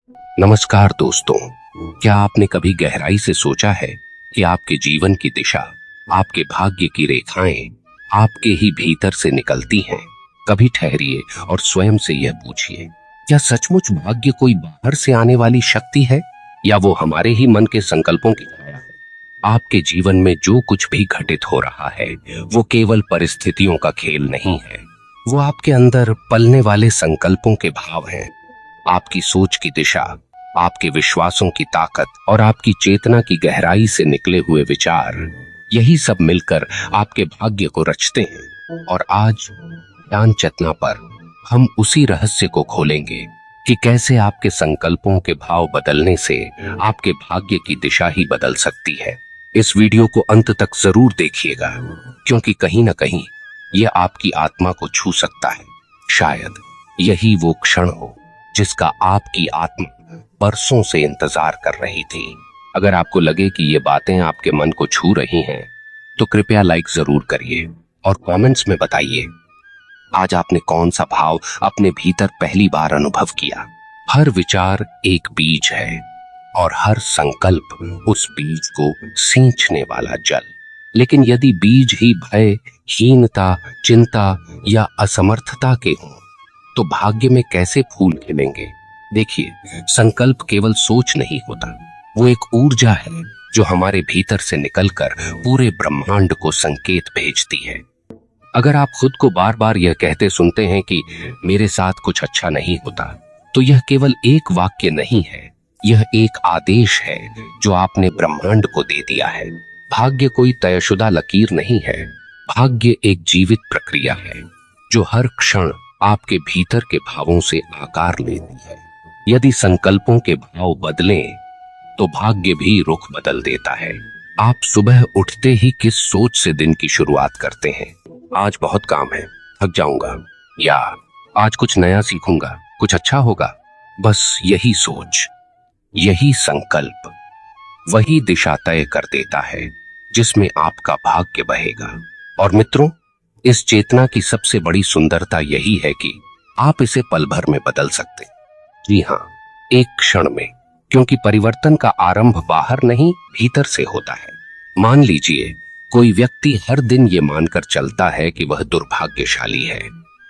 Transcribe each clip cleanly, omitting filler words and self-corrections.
नमस्कार दोस्तों। क्या आपने कभी गहराई से सोचा है कि आपके जीवन की दिशा, आपके भाग्य की रेखाएं आपके ही भीतर से निकलती हैं? कभी ठहरिए और स्वयं से यह पूछिए, क्या सचमुच भाग्य कोई बाहर से आने वाली शक्ति है या वो हमारे ही मन के संकल्पों की छाया है? आपके जीवन में जो कुछ भी घटित हो रहा है वो केवल परिस्थितियों का खेल नहीं है। वो आपके अंदर पलने वाले संकल्पों के भाव हैं। आपकी सोच की दिशा, आपके विश्वासों की ताकत और आपकी चेतना की गहराई से निकले हुए विचार, यही सब मिलकर आपके भाग्य को रचते हैं। और आज ज्ञान चेतना पर हम उसी रहस्य को खोलेंगे कि कैसे आपके संकल्पों के भाव बदलने से आपके भाग्य की दिशा ही बदल सकती है। इस वीडियो को अंत तक जरूर देखिएगा, क्योंकि कहीं ना कहीं यह आपकी आत्मा को छू सकता है। शायद यही वो क्षण हो जिसका आपकी आत्मा बरसों से इंतजार कर रही थी। अगर आपको लगे कि ये बातें आपके मन को छू रही हैं, तो कृपया लाइक जरूर करिए और कमेंट्स में बताइए आज आपने कौन सा भाव अपने भीतर पहली बार अनुभव किया। हर विचार एक बीज है और हर संकल्प उस बीज को सींचने वाला जल। लेकिन यदि बीज ही भय, हीनता, चिंता या असमर्थता के हों, तो भाग्य में कैसे फूल खिलेंगे? देखिए, संकल्प केवल सोच नहीं होता, वो एक ऊर्जा है जो हमारे भीतर से निकलकर पूरे ब्रह्मांड को संकेत भेजती है। अगर आप खुद को बार बार यह कहते सुनते हैं कि मेरे साथ कुछ अच्छा नहीं होता, तो यह केवल एक वाक्य नहीं है, यह एक आदेश है जो आपने ब्रह्मांड को दे दिया है। भाग्य कोई तयशुदा लकीर नहीं है, भाग्य एक जीवित प्रक्रिया है जो हर क्षण आपके भीतर के भावों से आकार लेती है। यदि संकल्पों के भाव बदलें, तो भाग्य भी रुख बदल देता है। आप सुबह उठते ही किस सोच से दिन की शुरुआत करते हैं? आज बहुत काम है, थक जाऊंगा, या आज कुछ नया सीखूंगा, कुछ अच्छा होगा। बस यही सोच, यही संकल्प, वही दिशा तय कर देता है जिसमें आपका भाग्य बहेगा। और मित्रों, इस चेतना की सबसे बड़ी सुंदरता यही है कि आप इसे पल भर में बदल सकते हैं। जी हाँ, एक क्षण में, क्योंकि परिवर्तन का आरंभ बाहर नहीं, भीतर से होता है। मान लीजिए कोई व्यक्ति हर दिन ये मानकर चलता है कि वह दुर्भाग्यशाली है,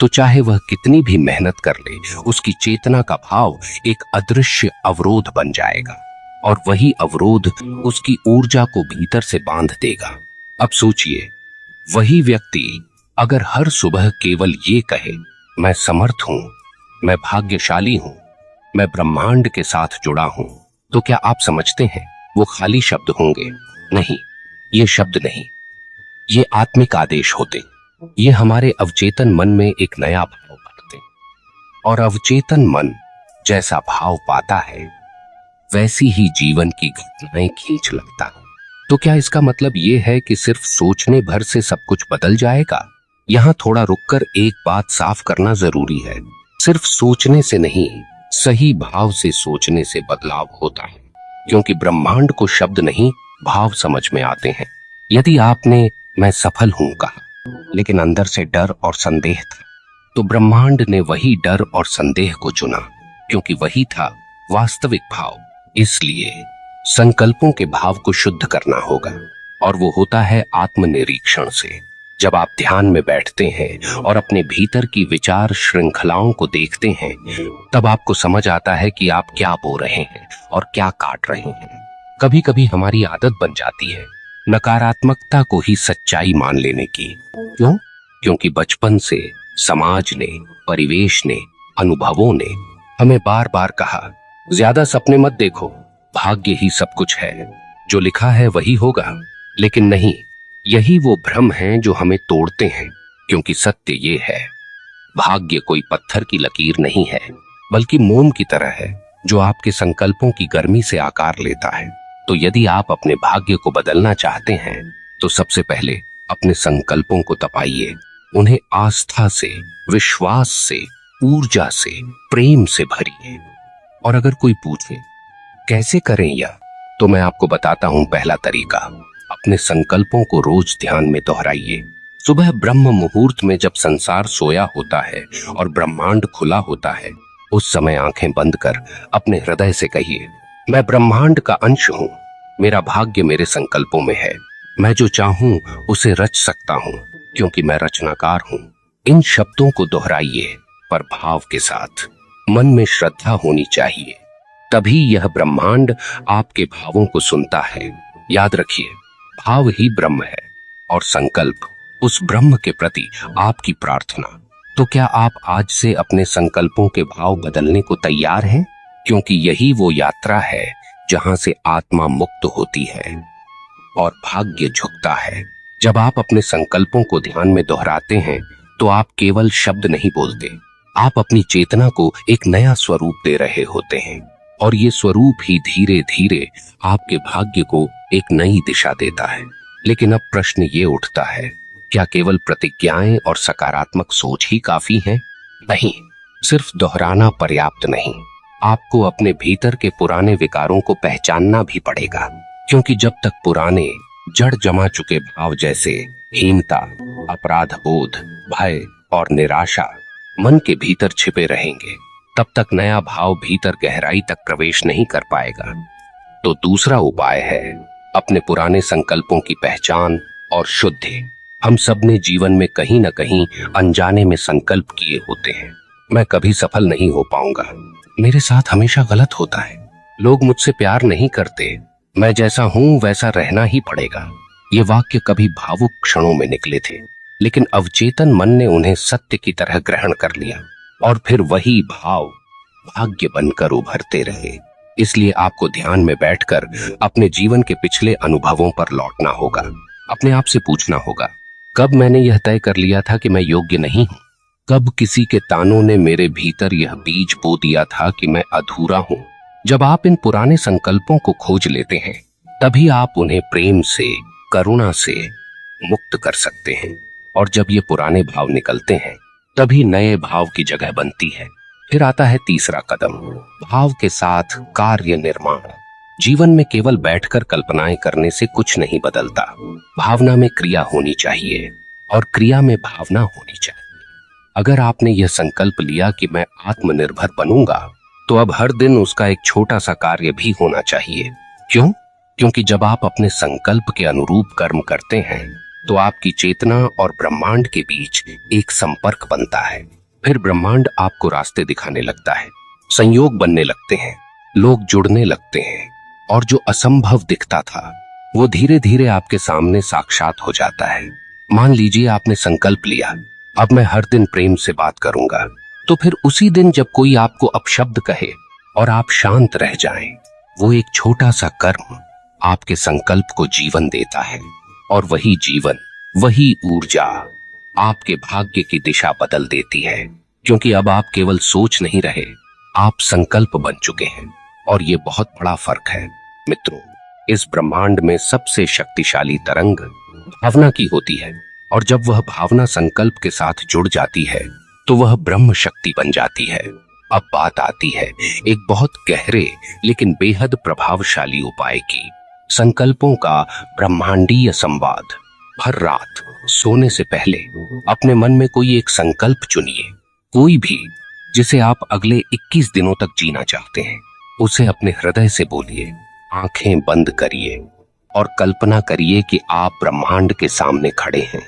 तो चाहे वह कितनी भी मेहनत कर ले, उसकी चेतना का भाव एक अदृश्य अवरोध बन जाएगा और वही अवरोध उसकी ऊर्जा को भीतर से बांध देगा। अब सोचिए, वही व्यक्ति अगर हर सुबह केवल ये कहे, मैं समर्थ हूं, मैं भाग्यशाली हूं, मैं ब्रह्मांड के साथ जुड़ा हूं, तो क्या आप समझते हैं वो खाली शब्द होंगे? नहीं, ये शब्द नहीं, ये आत्मिक आदेश होते। ये हमारे अवचेतन मन में एक नया भाव भरते, और अवचेतन मन जैसा भाव पाता है, वैसी ही जीवन की घटनाएं खींच लगता है। तो क्या इसका मतलब ये है कि सिर्फ सोचने भर से सब कुछ बदल जाएगा? यहाँ थोड़ा रुककर एक बात साफ करना जरूरी है। सिर्फ सोचने से नहीं, सही भाव से सोचने से बदलाव होता है, क्योंकि ब्रह्मांड को शब्द नहीं, भाव समझ में आते हैं। यदि आपने मैं सफल हूं कहा, लेकिन अंदर से डर और संदेह था, तो ब्रह्मांड ने वही डर और संदेह को चुना, क्योंकि वही था वास्तविक भाव। इसलिए संकल्पों के भाव को शुद्ध करना होगा, और वो होता है आत्मनिरीक्षण से। जब आप ध्यान में बैठते हैं और अपने भीतर की विचार श्रृंखलाओं को देखते हैं, तब आपको समझ आता है कि आप क्या बो रहे हैं और क्या काट रहे हैं। कभी कभी हमारी आदत बन जाती है नकारात्मकता को ही सच्चाई मान लेने की। क्यों? क्योंकि बचपन से समाज ने, परिवेश ने, अनुभवों ने हमें बार बार कहा, ज्यादा सपने मत देखो, भाग्य ही सब कुछ है, जो लिखा है वही होगा। लेकिन नहीं, यही वो भ्रम है जो हमें तोड़ते हैं, क्योंकि सत्य ये है, भाग्य कोई पत्थर की लकीर नहीं है, बल्कि मोम की तरह है जो आपके संकल्पों की गर्मी से आकार लेता है। तो यदि आप अपने भाग्य को बदलना चाहते हैं, तो सबसे पहले अपने संकल्पों को तपाइए, उन्हें आस्था से, विश्वास से, ऊर्जा से, प्रेम से भरिए। और अगर कोई पूछे कैसे करें यह, तो मैं आपको बताता हूं पहला तरीका। अपने संकल्पों को रोज ध्यान में दोहराइए। सुबह ब्रह्म मुहूर्त में जब संसार सोया होता है और ब्रह्मांड खुला होता है, उस समय आंखें बंद कर अपने हृदय से कहिए, मैं ब्रह्मांड का अंश हूं, मेरा भाग्य मेरे संकल्पों में है, मैं जो चाहूं उसे रच सकता हूं क्योंकि मैं रचनाकार हूं। इन शब्दों को दोहराइए पर भाव के साथ। मन में श्रद्धा होनी चाहिए, तभी यह ब्रह्मांड आपके भावों को सुनता है। याद रखिए, भाव ही ब्रह्म है और संकल्प उस ब्रह्म के प्रति आपकी प्रार्थना। तो क्या आप आज से अपने संकल्पों के भाव बदलने को तैयार हैं? क्योंकि यही वो यात्रा है जहां से आत्मा मुक्त होती है और भाग्य झुकता है। जब आप अपने संकल्पों को ध्यान में दोहराते हैं तो आप केवल शब्द नहीं बोलते, आप अपनी चेतना को एक नया स्वरूप दे रहे होते हैं और ये स्वरूप ही धीरे धीरे आपके भाग्य को एक नई दिशा देता है। लेकिन अब प्रश्न ये उठता है, क्या केवल प्रतिज्ञाएं और सकारात्मक सोच ही काफी हैं? नहीं, सिर्फ दोहराना पर्याप्त नहीं, आपको अपने भीतर के पुराने विकारों को पहचानना भी पड़ेगा। क्योंकि जब तक पुराने जड़ जमा चुके भाव जैसे हीनता, अपराध बोध, भय और निराशा मन के भीतर छिपे रहेंगे, तब तक नया भाव भीतर गहराई तक प्रवेश नहीं कर पाएगा। तो दूसरा उपाय है अपने पुराने संकल्पों की पहचान और शुद्धि। हम सब ने जीवन में कहीं ना कहीं अनजाने में संकल्प किए होते हैं, मैं कभी सफल नहीं हो पाऊंगा, मेरे साथ हमेशा गलत होता है, लोग मुझसे प्यार नहीं करते, मैं जैसा हूं वैसा रहना ही पड़ेगा। ये वाक्य कभी भावुक क्षणों में निकले थे, लेकिन अवचेतन मन ने उन्हें सत्य की तरह ग्रहण कर लिया और फिर वही भाव भाग्य बनकर उभरते रहे। इसलिए आपको ध्यान में बैठकर अपने जीवन के पिछले अनुभवों पर लौटना होगा। अपने आप से पूछना होगा, कब मैंने यह तय कर लिया था कि मैं योग्य नहीं हूं? कब किसी के तानों ने मेरे भीतर यह बीज बो दिया था कि मैं अधूरा हूं? जब आप इन पुराने संकल्पों को खोज लेते हैं, तभी आप उन्हें प्रेम से, करुणा से मुक्त कर सकते हैं। और जब ये पुराने भाव निकलते हैं, तभी नए भाव की जगह बनती है। फिर आता है तीसरा कदम, भाव के साथ कार्य निर्माण। जीवन में केवल बैठकर कल्पनाएं करने से कुछ नहीं बदलता, भावना में क्रिया होनी चाहिए और क्रिया में भावना होनी चाहिए। अगर आपने यह संकल्प लिया कि मैं आत्मनिर्भर बनूंगा, तो अब हर दिन उसका एक छोटा सा कार्य भी होना चाहिए। क्यों? क्योंकि जब आप अपने संकल्प के अनुरूप कर्म करते हैं, तो आपकी चेतना और ब्रह्मांड के बीच एक संपर्क बनता है। फिर ब्रह्मांड आपको रास्ते दिखाने लगता है, संयोग बनने लगते हैं, लोग जुड़ने लगते हैं और जो असंभव दिखता था वो धीरे धीरे आपके सामने साक्षात हो जाता है। मान लीजिए आपने संकल्प लिया, अब मैं हर दिन प्रेम से बात करूंगा, तो फिर उसी दिन जब कोई आपको अपशब्द कहे और आप शांत रह जाएं, वो एक छोटा सा कर्म आपके संकल्प को जीवन देता है और वही जीवन, वही ऊर्जा आपके भाग्य की दिशा बदल देती है। क्योंकि अब आप केवल सोच नहीं रहे, आप संकल्प बन चुके हैं और ये बहुत बड़ा फर्क है। मित्रों, इस ब्रह्मांड में सबसे शक्तिशाली तरंग भावना की होती है और जब वह भावना संकल्प के साथ जुड़ जाती है तो वह ब्रह्म शक्ति बन जाती है। अब बात आती है एक बहुत गहरे लेकिन बेहद प्रभावशाली उपाय की, संकल्पों का ब्रह्मांडीय संवाद। हर रात सोने से पहले अपने मन में कोई एक संकल्प चुनिए, कोई भी जिसे आप अगले 21 दिनों तक जीना चाहते हैं, उसे अपने हृदय से बोलिए। आंखें बंद करिए और कल्पना करिए कि आप ब्रह्मांड के सामने खड़े हैं,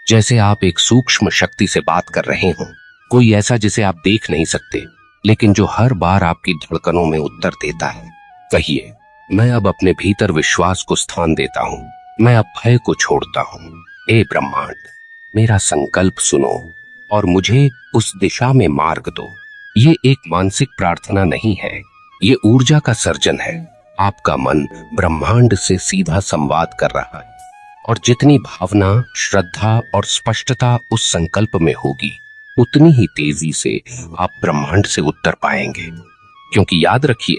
जैसे आप एक सूक्ष्म शक्ति से बात कर रहे हों, कोई ऐसा जिसे आप देख नहीं सकते लेकिन जो हर बार आपकी धड़कनों में उत्तर देता है। कहिए, मैं अब अपने भीतर विश्वास को स्थान देता हूं, मैं अब भय को छोड़ता हूं। ए ब्रह्मांड, मेरा संकल्प सुनो और मुझे उस दिशा में मार्ग दो। ये एक मानसिक प्रार्थना नहीं है, ये ऊर्जा का सर्जन है। आपका मन ब्रह्मांड से सीधा संवाद कर रहा है और जितनी भावना, श्रद्धा और स्पष्टता उस संकल्प में होगी, उतनी ही तेजी से आप ब्रह्मांड से उत्तर पाएंगे। क्योंकि याद रखिए,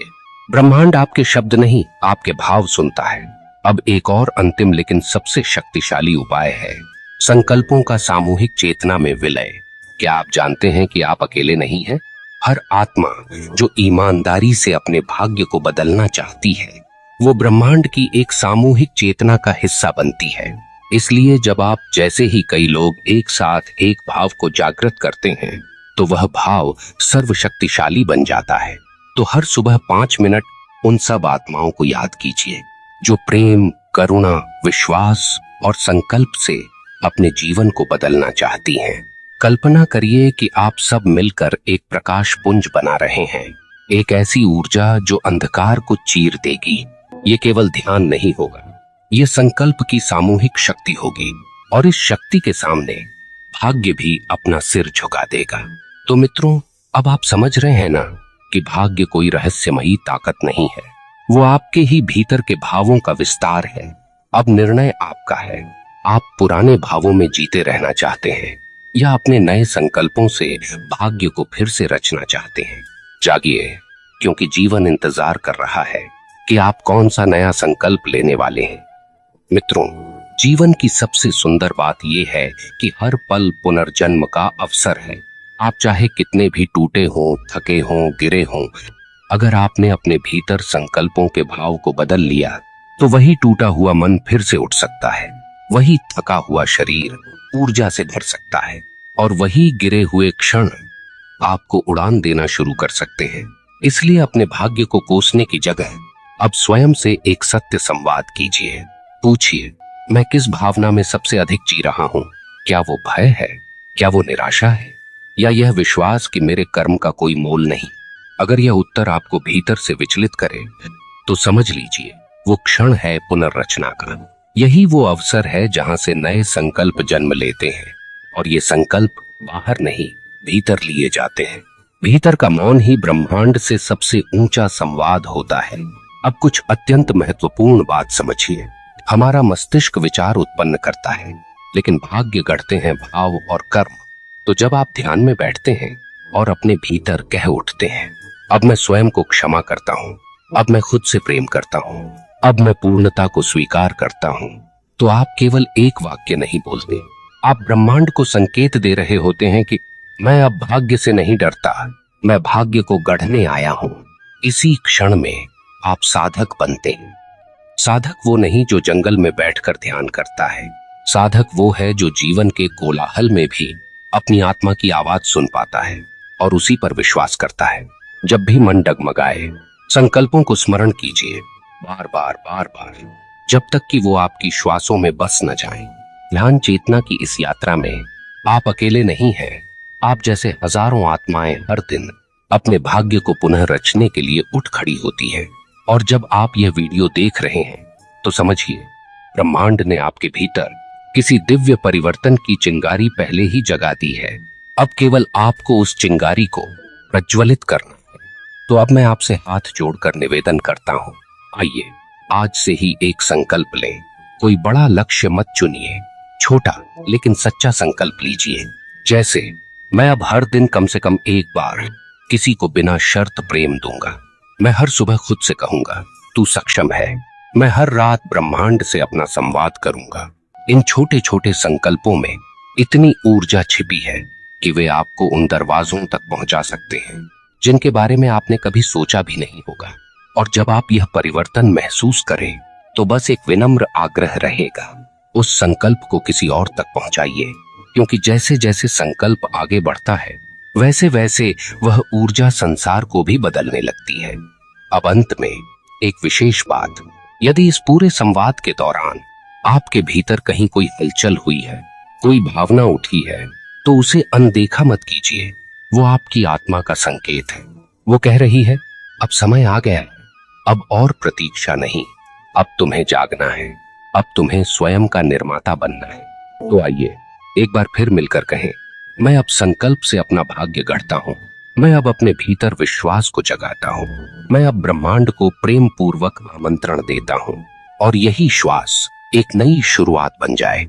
ब्रह्मांड आपके शब्द नहीं, आपके भाव सुनता है। अब एक और अंतिम लेकिन सबसे शक्तिशाली उपाय है संकल्पों का सामूहिक चेतना में विलय। क्या आप जानते हैं कि आप अकेले नहीं हैं? हर आत्मा जो ईमानदारी से अपने भाग्य को बदलना चाहती है, वो ब्रह्मांड की एक सामूहिक चेतना का हिस्सा बनती है। इसलिए जब आप जैसे ही कई लोग एक साथ एक भाव को जागृत करते हैं, तो वह भाव सर्वशक्तिशाली बन जाता है। तो हर सुबह 5 मिनट उन सब आत्माओं को याद कीजिए जो प्रेम, करुणा, विश्वास और संकल्प से अपने जीवन को बदलना चाहती हैं। कल्पना करिए कि आप सब मिलकर एक प्रकाश पुंज बना रहे हैं, एक ऐसी ऊर्जा जो अंधकार को चीर देगी। ये केवल ध्यान नहीं होगा, ये संकल्प की सामूहिक शक्ति होगी और इस शक्ति के सामने भाग्य भी अपना सिर झुका देगा। तो मित्रों, अब आप समझ रहे हैं ना कि भाग्य कोई रहस्यमयी ताकत नहीं है, वो आपके ही भीतर के भावों का विस्तार है। अब निर्णय आपका है, आप पुराने भावों में जीते रहना चाहते हैं या अपने नए संकल्पों से भाग्य को फिर से रचना चाहते हैं। जागिए, क्योंकि जीवन इंतजार कर रहा है कि आप कौन सा नया संकल्प लेने वाले हैं। मित्रों, जीवन की सबसे सुंदर बात यह है कि हर पल पुनर्जन्म का अवसर है। आप चाहे कितने भी टूटे हों, थके हों, गिरे हों, अगर आपने अपने भीतर संकल्पों के भाव को बदल लिया तो वही टूटा हुआ मन फिर से उठ सकता है, वही थका हुआ शरीर ऊर्जा से भर सकता है और वही गिरे हुए क्षण आपको उड़ान देना शुरू कर सकते हैं। इसलिए अपने भाग्य को कोसने की जगह अब स्वयं से एक सत्य संवाद कीजिए। पूछिए, मैं किस भावना में सबसे अधिक जी रहा हूं? क्या वो भय है? क्या वो निराशा है? या यह विश्वास कि मेरे कर्म का कोई मोल नहीं? अगर यह उत्तर आपको भीतर से विचलित करे तो समझ लीजिए वो क्षण है पुनर्रचना का। यही वो अवसर है जहां से नए संकल्प जन्म लेते हैं और ये संकल्प बाहर नहीं, भीतर लिए जाते हैं। भीतर का मौन ही ब्रह्मांड से सबसे ऊंचा संवाद होता है। अब कुछ अत्यंत महत्वपूर्ण बात समझिए। हमारा मस्तिष्क विचार उत्पन्न करता है, लेकिन भाग्य गढ़ते हैं भाव और कर्म। तो जब आप ध्यान में बैठते हैं और अपने भीतर कह उठते हैं, अब मैं स्वयं को क्षमा करता हूँ, अब मैं खुद से प्रेम करता हूँ, अब मैं पूर्णता को स्वीकार करता हूँ, तो आप केवल एक वाक्य नहीं बोलते, आप ब्रह्मांड को संकेत दे रहे होते हैं कि मैं अब भाग्य से नहीं डरता, मैं भाग्य को गढ़ने आया हूँ। इसी क्षण में आप साधक बनते हैं। साधक वो नहीं जो जंगल में बैठकर ध्यान करता है, साधक वो है जो जीवन के कोलाहल में भी अपनी आत्मा की आवाज सुन पाता है और उसी पर विश्वास करता है। जब भी मन डगमगाए, संकल्पों को स्मरण कीजिए, बार बार बार बार, जब तक कि वो आपकी श्वासों में बस न जाएं। ध्यान चेतना की इस यात्रा में आप अकेले नहीं हैं। आप जैसे हजारों आत्माएं हर दिन अपने भाग्य को पुनः रचने के लिए उठ खड़ी होती हैं। और जब आप यह वीडियो देख रहे हैं तो समझिए, ब्रह्मांड ने आपके भीतर किसी दिव्य परिवर्तन की चिंगारी पहले ही जगा दी है। अब केवल आपको उस चिंगारी को प्रज्वलित करना है। तो अब मैं आपसे हाथ जोड़कर निवेदन करता हूँ, आइए आज से ही एक संकल्प लें। कोई बड़ा लक्ष्य मत चुनिए, छोटा लेकिन सच्चा संकल्प लीजिए। जैसे, मैं अब हर दिन कम से कम एक बार किसी को बिना शर्त प्रेम दूंगा। मैं हर सुबह खुद से कहूंगा, तू सक्षम है। मैं हर रात ब्रह्मांड से अपना संवाद करूंगा। इन छोटे छोटे संकल्पों में इतनी ऊर्जा छिपी है कि वे आपको उन दरवाजों तक पहुंचा सकते हैं जिनके बारे में आपने कभी सोचा भी नहीं होगा। और जब आप यह परिवर्तन महसूस करें तो बस एक विनम्र आग्रह रहेगा, उस संकल्प को किसी और तक पहुंचाइए, क्योंकि जैसे जैसे संकल्प आगे बढ़ता है वैसे वैसे वह ऊर्जा संसार को भी बदलने लगती है। अब अंत में एक विशेष बात, यदि इस पूरे संवाद के दौरान आपके भीतर कहीं कोई हलचल हुई है, कोई भावना उठी है, तो उसे अनदेखा मत कीजिए। वो आपकी आत्मा का संकेत है। वो कह रही है, अब समय आ गया है, अब और प्रतीक्षा नहीं, अब तुम्हें जागना है, अब तुम्हें स्वयं का निर्माता बनना है। तो आइए एक बार फिर मिलकर कहें, मैं अब संकल्प से अपना भाग्य गढ़ता हूँ, मैं अब अपने भीतर विश्वास को जगाता हूँ, मैं अब ब्रह्मांड को प्रेम पूर्वक आमंत्रण देता हूँ और यही श्वास एक नई शुरुआत बन जाए।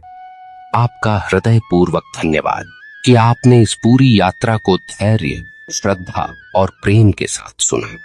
आपका हृदय पूर्वक धन्यवाद कि आपने इस पूरी यात्रा को धैर्य, श्रद्धा और प्रेम के साथ सुना।